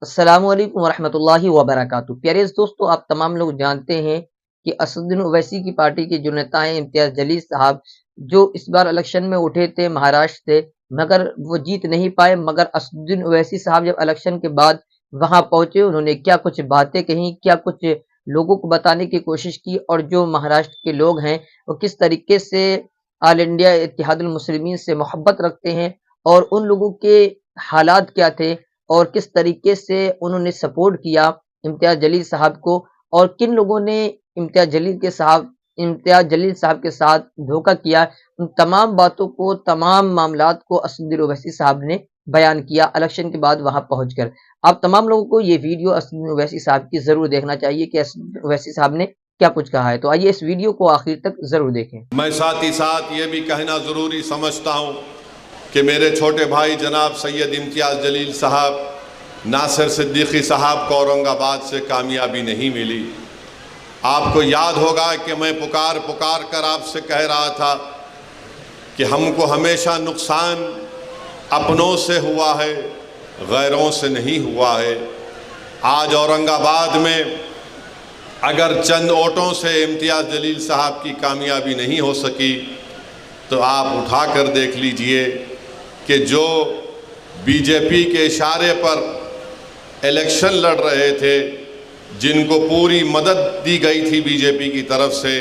السلام علیکم ورحمۃ اللہ وبرکاتہ۔ پیارے دوستو، آپ تمام لوگ جانتے ہیں کہ اسدالدین اویسی کی پارٹی کے جو نیتا ہیں امتیاز جلیل صاحب، جو اس بار الیکشن میں اٹھے تھے مہاراشٹر سے، مگر وہ جیت نہیں پائے۔ مگر اسدالدین اویسی صاحب جب الیکشن کے بعد وہاں پہنچے، انہوں نے کیا کچھ باتیں کہیں، کیا کچھ لوگوں کو بتانے کی کوشش کی، اور جو مہاراشٹر کے لوگ ہیں وہ کس طریقے سے آل انڈیا اتحاد المسلمین سے محبت رکھتے ہیں، اور ان لوگوں کے حالات کیا تھے، اور کس طریقے سے انہوں نے سپورٹ کیا امتیاز جلیل صاحب کو، اور کن لوگوں نے امتیاز جلیل صاحب کے ساتھ دھوکہ کیا، ان تمام باتوں کو، تمام معاملات کو اسدالدین اویسی صاحب نے بیان کیا الیکشن کے بعد وہاں پہنچ کر۔ آپ تمام لوگوں کو یہ ویڈیو اسدالدین اویسی صاحب کی ضرور دیکھنا چاہیے کہ اسدالدین اویسی صاحب نے کیا کچھ کہا ہے۔ تو آئیے اس ویڈیو کو آخر تک ضرور دیکھیں۔ میں ساتھ ہی ساتھ یہ بھی کہنا ضروری سمجھتا ہوں کہ میرے چھوٹے بھائی جناب سید امتیاز جلیل صاحب، ناصر صدیقی صاحب کو اورنگ آباد سے کامیابی نہیں ملی۔ آپ کو یاد ہوگا کہ میں پکار کر آپ سے کہہ رہا تھا کہ ہم کو ہمیشہ نقصان اپنوں سے ہوا ہے، غیروں سے نہیں ہوا ہے۔ آج اورنگ آباد میں اگر چند ووٹوں سے امتیاز جلیل صاحب کی کامیابی نہیں ہو سکی، تو آپ اٹھا کر دیکھ لیجئے کہ جو بی جے پی کے اشارے پر الیکشن لڑ رہے تھے، جن کو پوری مدد دی گئی تھی بی جے پی کی طرف سے،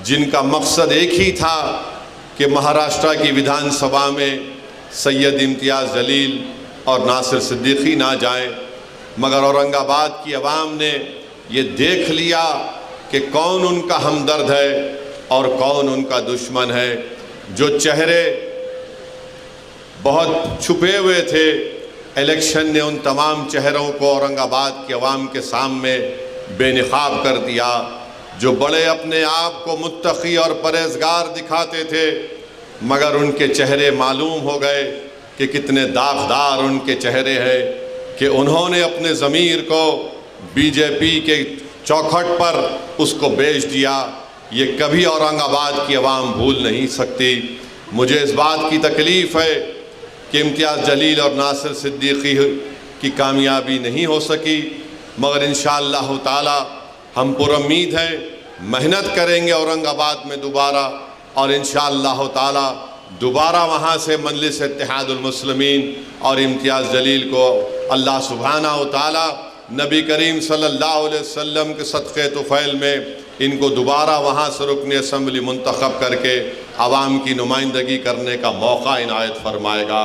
جن کا مقصد ایک ہی تھا کہ مہاراشٹر کی ودھان سبھا میں سید امتیاز جلیل اور ناصر صدیقی نہ جائیں، مگر اورنگ آباد کی عوام نے یہ دیکھ لیا کہ کون ان کا ہمدرد ہے اور کون ان کا دشمن ہے۔ جو چہرے بہت چھپے ہوئے تھے، الیکشن نے ان تمام چہروں کو اورنگ آباد کے عوام کے سامنے بے نقاب کر دیا۔ جو بڑے اپنے آپ کو متقی اور پرہیزگار دکھاتے تھے، مگر ان کے چہرے معلوم ہو گئے کہ کتنے داغدار ان کے چہرے ہیں، کہ انہوں نے اپنے ضمیر کو بی جے پی کے چوکھٹ پر اس کو بیچ دیا۔ یہ کبھی اورنگ آباد کی عوام بھول نہیں سکتی۔ مجھے اس بات کی تکلیف ہے کہ امتیاز جلیل اور ناصر صدیقی کی کامیابی نہیں ہو سکی، مگر انشاءاللہ تعالی ہم پر امید ہیں، محنت کریں گے اورنگ آباد میں دوبارہ، اور انشاءاللہ تعالی دوبارہ وہاں سے مجلس اتحاد المسلمین اور امتیاز جلیل کو اللہ سبحانہ و تعالی نبی کریم صلی اللہ علیہ وسلم کے صدقے طفیل میں ان کو دوبارہ وہاں سے رکن اسمبلی منتخب کر کے عوام کی نمائندگی کرنے کا موقع عنایت فرمائے گا۔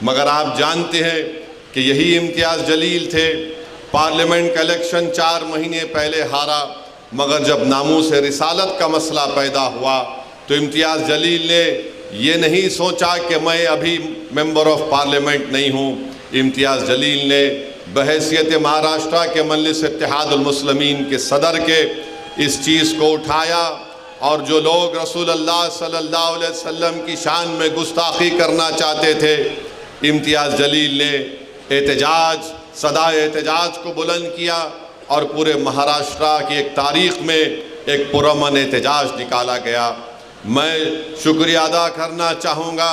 مگر آپ جانتے ہیں کہ یہی امتیاز جلیل تھے، پارلیمنٹ کا الیکشن 4 مہینے پہلے ہارا، مگر جب ناموس رسالت کا مسئلہ پیدا ہوا تو امتیاز جلیل نے یہ نہیں سوچا کہ میں ابھی ممبر آف پارلیمنٹ نہیں ہوں۔ امتیاز جلیل نے بحیثیت مہاراشٹر کے مجلس اتحاد المسلمین کے صدر کے اس چیز کو اٹھایا، اور جو لوگ رسول اللہ صلی اللہ علیہ وسلم کی شان میں گستاخی کرنا چاہتے تھے، امتیاز جلیل نے صدا احتجاج کو بلند کیا، اور پورے مہاراشٹر کی ایک تاریخ میں ایک پرامن احتجاج نکالا گیا۔ میں شکریہ ادا کرنا چاہوں گا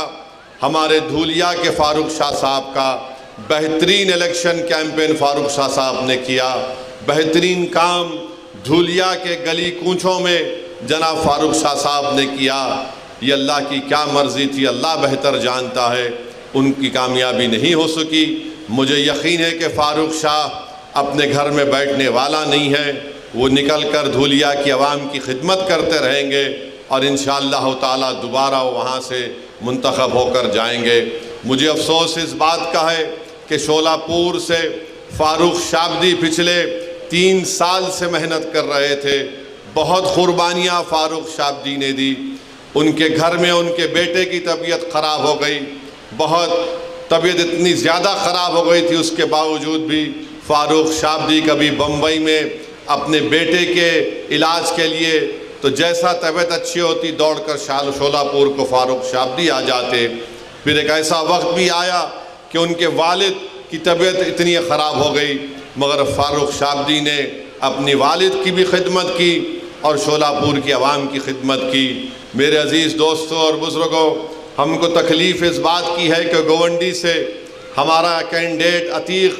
ہمارے دھولیا کے فاروق شاہ صاحب کا۔ بہترین الیکشن کیمپین فاروق شاہ صاحب نے کیا، بہترین کام دھولیا کے گلی کوچوں میں جناب فاروق شاہ صاحب نے کیا۔ یہ اللہ کی کیا مرضی تھی، اللہ بہتر جانتا ہے۔ ان کی کامیابی نہیں ہو سکی۔ مجھے یقین ہے کہ فاروق شاہ اپنے گھر میں بیٹھنے والا نہیں ہے، وہ نکل کر دھولیا کی عوام کی خدمت کرتے رہیں گے، اور انشاءاللہ تعالی دوبارہ وہاں سے منتخب ہو کر جائیں گے۔ مجھے افسوس اس بات کا ہے کہ شولہ پور سے فاروق شابدی پچھلے 3 سال سے محنت کر رہے تھے، بہت قربانیاں فاروق شابدی نے دی۔ ان کے گھر میں ان کے بیٹے کی طبیعت خراب ہو گئی، بہت طبیعت اتنی زیادہ خراب ہو گئی تھی، اس کے باوجود بھی فاروق شابدی کبھی بمبئی میں اپنے بیٹے کے علاج کے لیے، تو جیسا طبیعت اچھی ہوتی دوڑ کر شولہ پور کو فاروق شابدی آ جاتے۔ پھر ایک ایسا وقت بھی آیا کہ ان کے والد کی طبیعت اتنی خراب ہو گئی، مگر فاروق شابدی نے اپنی والد کی بھی خدمت کی اور شولہ پور کی عوام کی خدمت کی۔ میرے عزیز دوستوں اور بزرگوں، ہم کو تکلیف اس بات کی ہے کہ گونڈی سے ہمارا کینڈیڈیٹ عتیق